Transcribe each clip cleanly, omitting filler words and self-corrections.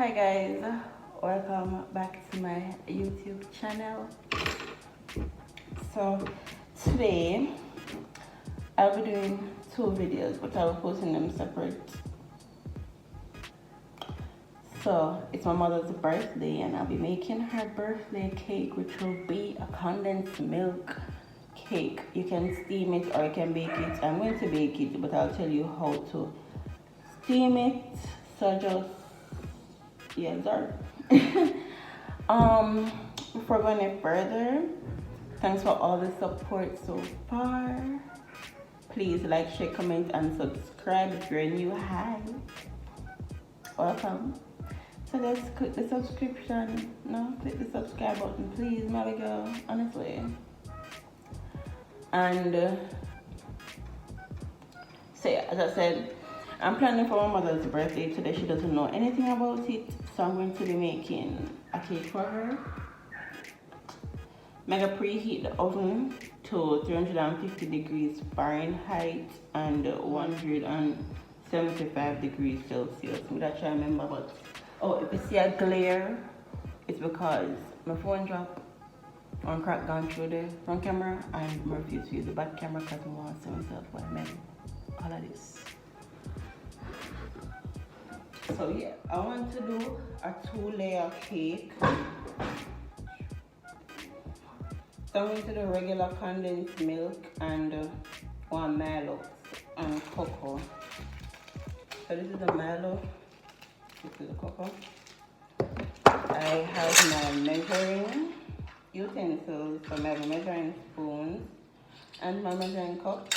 Hi guys, welcome back to my YouTube channel. So today I'll be doing two videos, but I'll be posting them separate. So it's my mother's birthday and I'll be making her birthday cake, which will be a condensed milk cake. You can steam it or you can bake it. I'm going to bake it, but I'll tell you how to steam it. So just before going any further, thanks for all the support so far. Please like, share, comment, and subscribe if you're new. Hi, welcome. So let's click the subscription. No, click the subscribe button, please, my big girl. Honestly. And so yeah, as I said, I'm planning for my mother's birthday today. She doesn't know anything about it, so I'm going to be making a cake for her. I'm gonna preheat the oven to 350 degrees Fahrenheit and 175 degrees Celsius. I'm gonna try to remember, but if you see a glare, it's because my phone dropped on crack gone through the front camera and I refuse to use the back camera because I want to see myself what I meant. All of this. So yeah, I want to do a 2-layer cake. So I'm going to do regular condensed milk and one Milo and cocoa. So this is the Milo, this is the cocoa. I have my measuring utensils, so I have a measuring spoon and my measuring cup.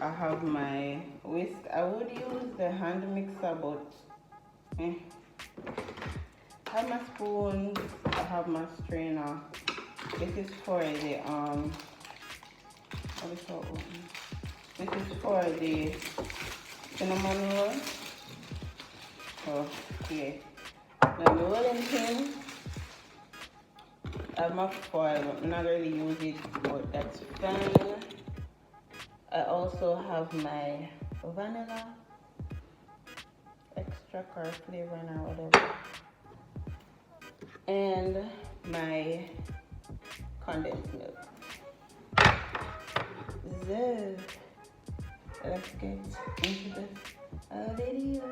I have my whisk. I would use the hand mixer, but I have my spoons, I have my strainer. This is for the this is for the cinnamon roll. So yeah. Now the rolling pin, I have my foil, but I'm not really use it, but that's fine. I also have my vanilla extract or flavoring or whatever, and my condensed milk. So let's get into this video.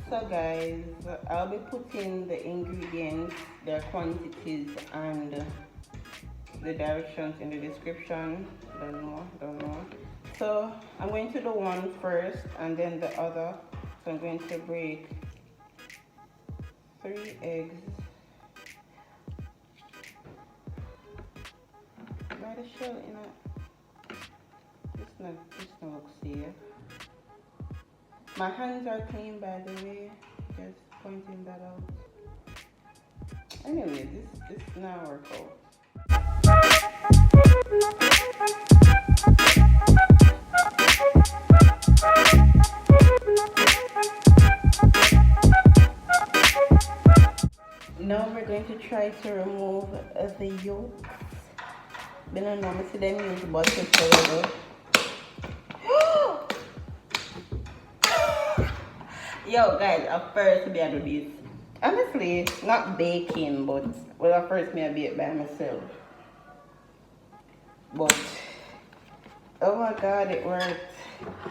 So guys, I'll be putting the ingredients, their quantities, and the directions in the description. Don't know. So I'm going to do one first and then the other. So I'm going to break 3 eggs. By the shell, you know, this not looks safe. My hands are clean, by the way. Just pointing that out. Anyway, this now work out. Now we're going to try to remove the yolks. But I know, see them use butter forever. Yo guys, at first me I do this. Honestly, not baking, but well, at first me I bake by myself. But oh my god, it worked.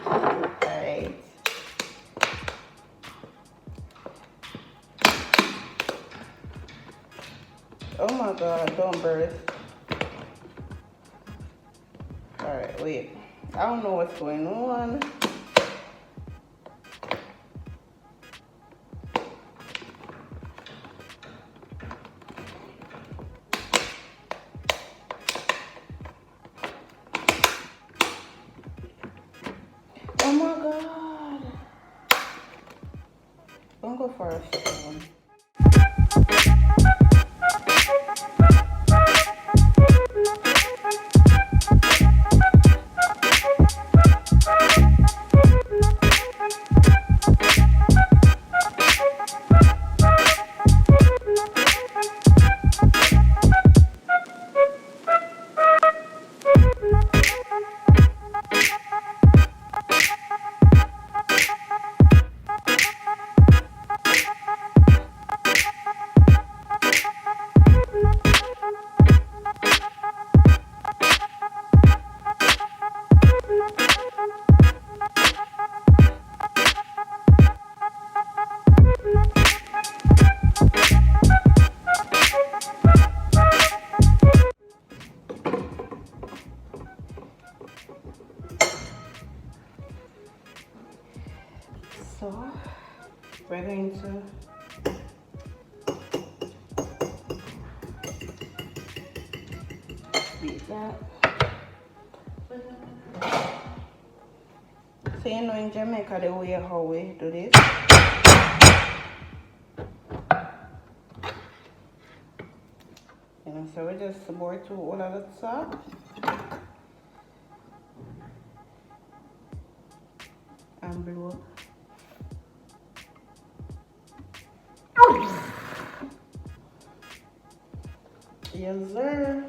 Alright. Oh my god, don't burst. Alright, wait. I don't know what's going on. Oh my god. Don't go for a spoon. So we're going to beat that. So you know in Jamaica the way how we do this. You know, so we just pour through all of the salt. And blow. Yes, sir.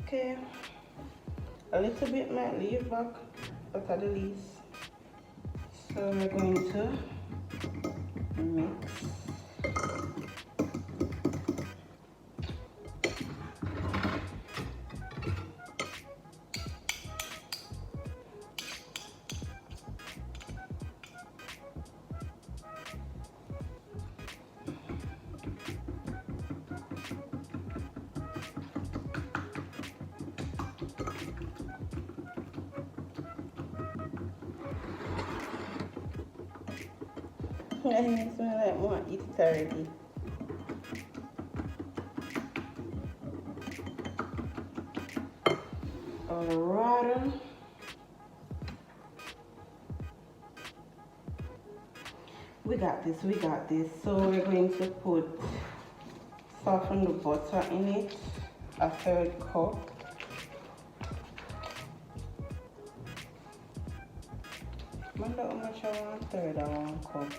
Okay. A little bit might leave back, but at the least. So we're going to mix. It makes me like want to eat it already. Alright. We got this, we got this. So we're going to put softened butter in it, a 1/3 cup. I wonder how much I want 1/3 of 1 cup.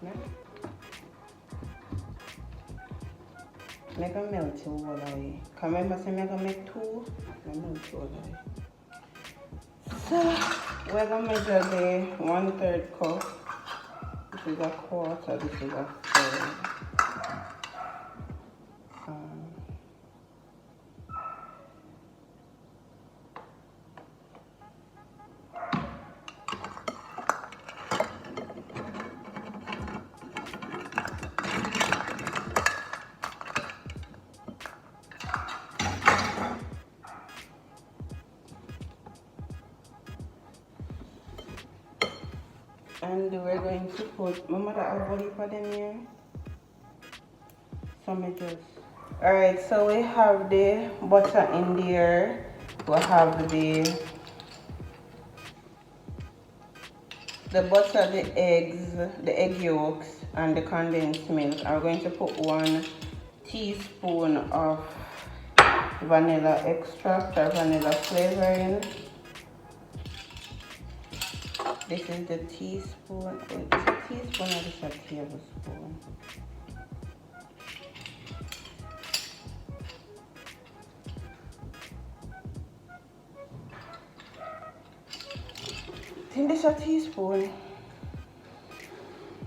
No? Make a melt it all the way. Because remember, say I'm going to make 2, I melt it all the way. So we're going to measure the 1/3 cup. This is a 1/4, this is a 1/3. And we're going to put, remember that I've already put them here? So alright, so we have the butter in there. We have the butter, the eggs, the egg yolks, and the condensed milk. I'm going to put 1 teaspoon of vanilla extract or vanilla flavoring. This is the teaspoon. Wait, is it a teaspoon or is it a tablespoon? I think this is a teaspoon.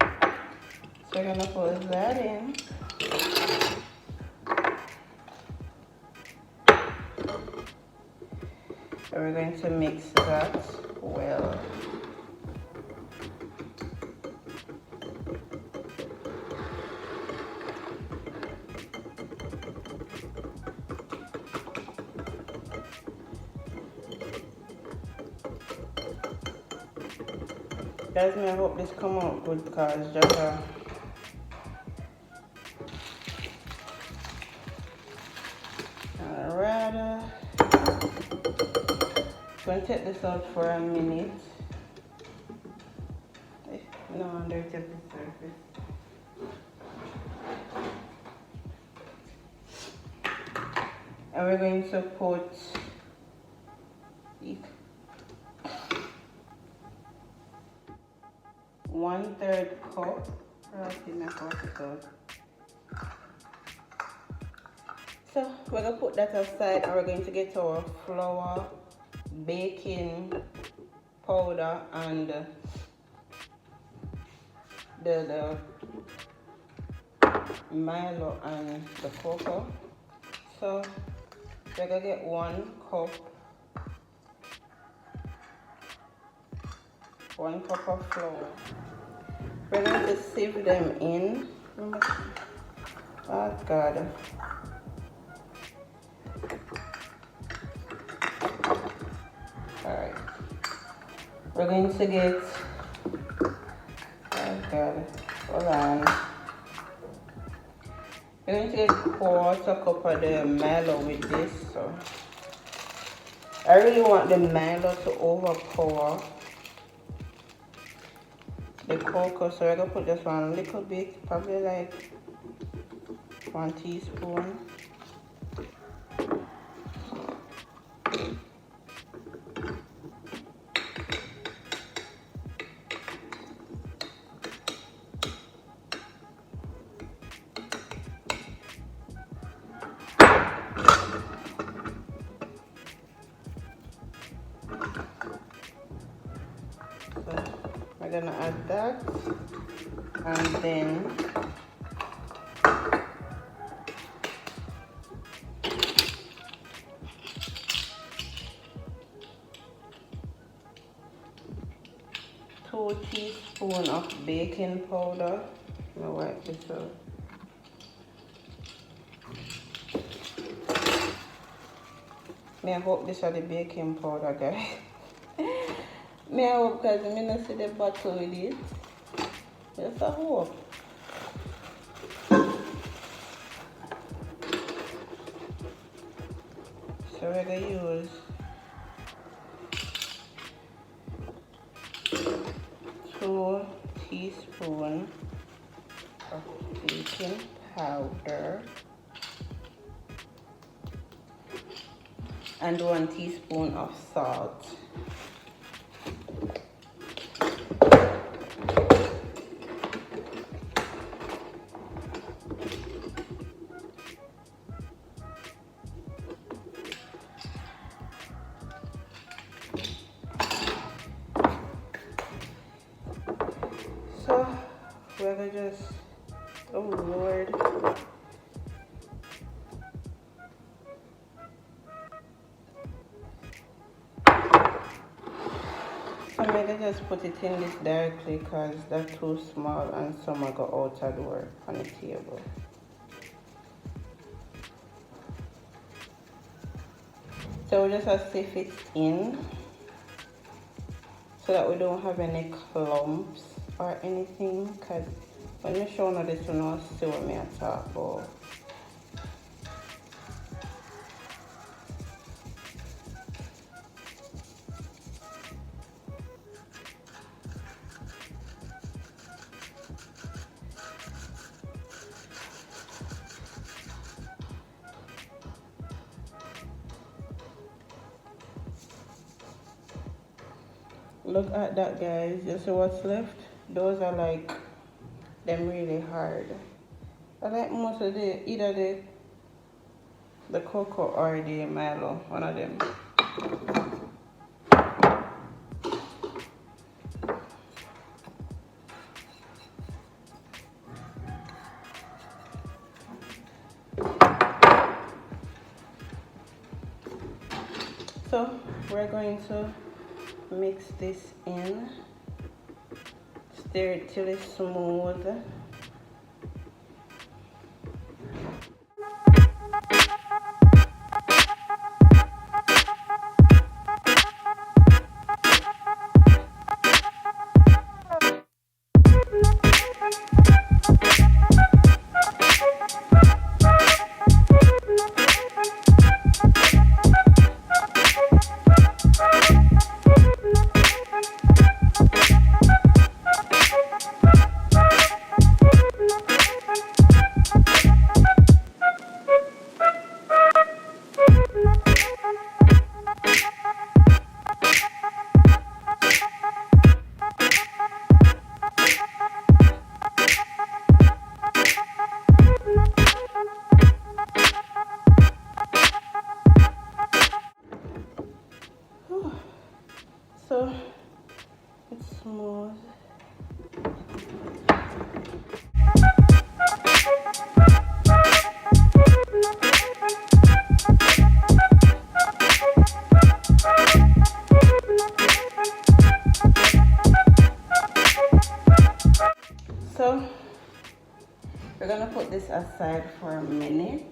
So we're gonna put that in. And we're going to mix that well. Guys, I hope this come out good because just alright. Going to take this out for a minute. No, under the surface. And we're going to put 1/3 cup. So we're going to put that aside and we're going to get our flour, baking powder, and the Milo and the cocoa. So we're going to get 1 cup. 1 cup of flour. We're going to sieve them in. Oh God. Alright. We're going to get, oh God, hold on. We're going to get quarter cup of the Milo with this. So I really want the Milo to overpower the cocoa, so I'm gonna put just one little bit, probably like 1 teaspoon. So we're gonna add that, and then two teaspoons of baking powder. I'm gonna wipe this out. I hope this is the baking powder, guys. I hope, because I don't see the bottle with it. Just a hope. So we're going to use 2 teaspoons of baking powder and 1 teaspoon of salt. So we're gonna just, oh Lord. So I'm gonna just put it in this directly because they're too small and some will go out of the door on the table. So we just have to sift it in so that we don't have any clumps or anything, because when you show you this, you know see what me I talk about. Look at that, guys. You see what's left? Those are like them really hard. I like most of the either the cocoa or the Milo, one of them. So we're going to mix this in, stir it till it's smooth. aside for a minute.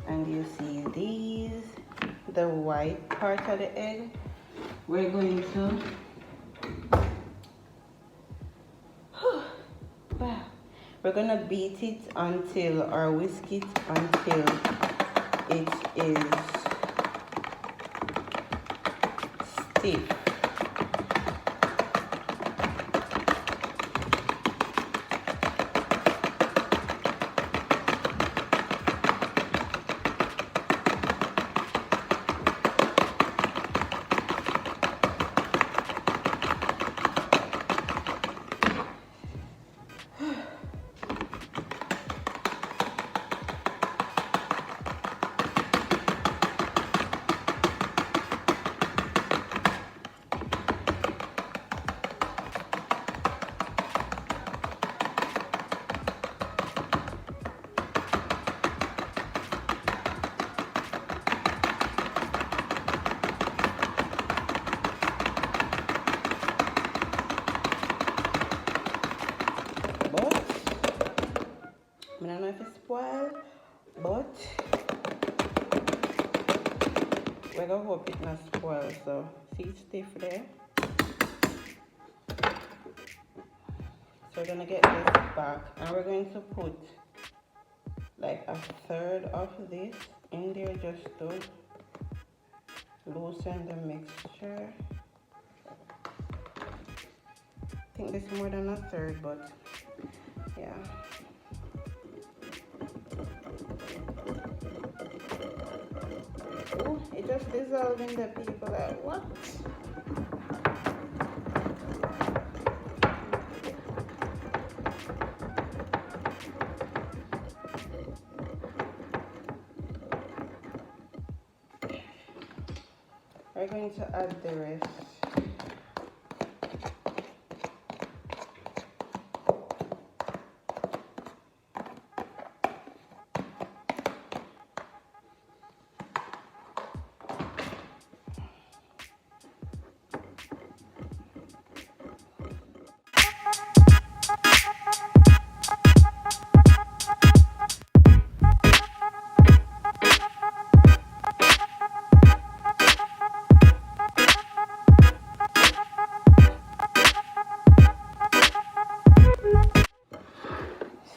And you see these, the white part of the egg. We're going to we're gonna beat it until, or whisk it until it is stiff. I don't know if it's spoiled, but we're gonna hope it's not spoiled. So see it's stiff there. So we're gonna get this back and we're going to put like a third of this in there just to loosen the mixture. I think this is more than a third, but yeah. Ooh, it just dissolved in the people, like what? We're going to add the rest.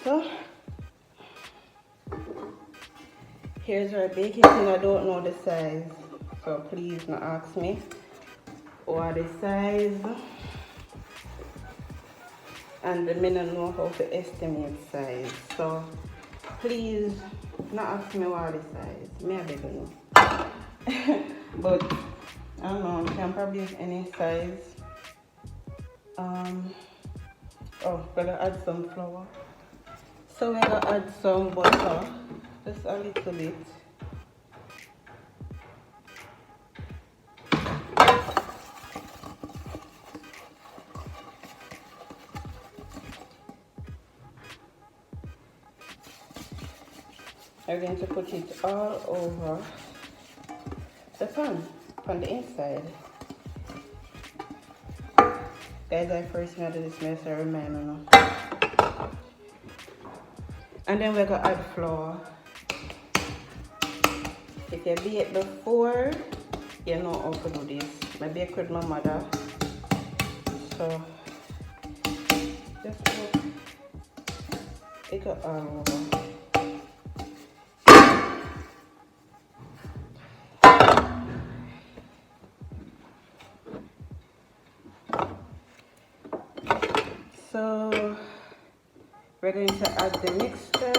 So here's our baking tin. I don't know the size, so please not ask me what the size. And the men don't know how to estimate size, so please not ask me what the size. Me I don't know. But I don't know, you can probably use any size. Oh, gotta add some flour. So we're gonna add some butter, just a little bit. We're going to put it all over the pan, on the inside. Guys, I first made this mess, I remind you now. And then we're gonna add flour. If you bake before, you know how to do this. I bake with my mother. So just put it all over. So we're going to add the mixture.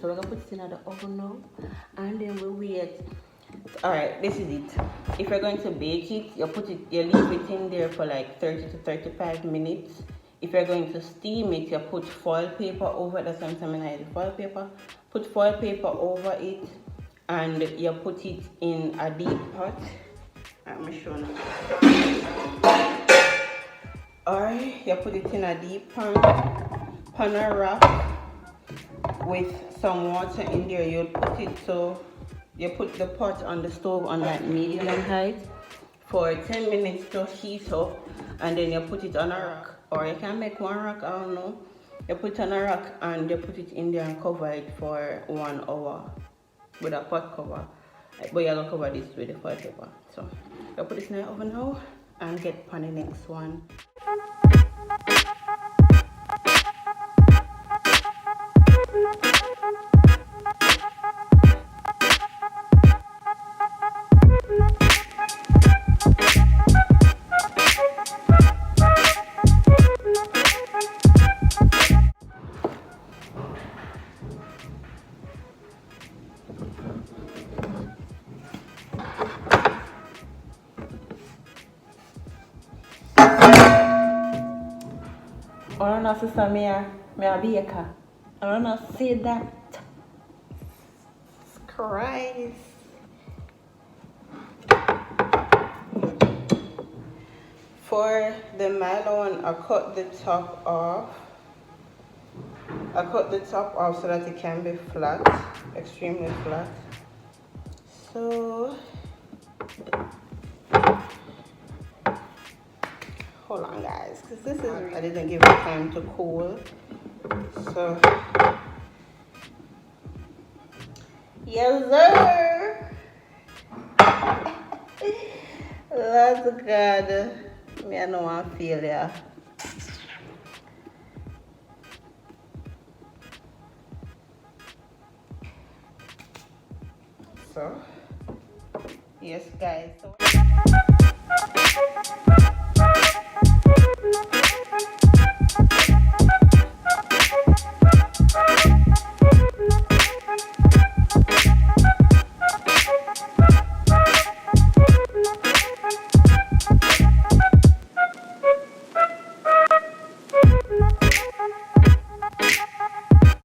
So we're gonna put it in the oven now, and then we'll wait. All right, this is it. If you're going to bake it, you leave it in there for like 30 to 35 minutes. If you're going to steam it, you put foil paper over it. That's something I had foil paper. Put foil paper over it, and you put it in a deep pot. Let me show you. Or you put it in a deep pan on a rack with some water in there. You put it, so you put the pot on the stove on that medium height for 10 minutes to heat up, and then you put it on a rack, or you can make one rack, I don't know. You put it on a rack and you put it in there and cover it for 1 hour with a pot cover, but you're gonna cover this with the foil paper. So you put this in the oven now and get on the next one. I don't know, sister, me a baker. I don't know, say that. Christ. For the Milo one, I cut the top off. I cut the top off so that it can be flat, extremely flat. So, hold on guys, because this is, I didn't give it time to cool. So, yes sir. That's good. Me, I know I feel ya. So, yes guys. So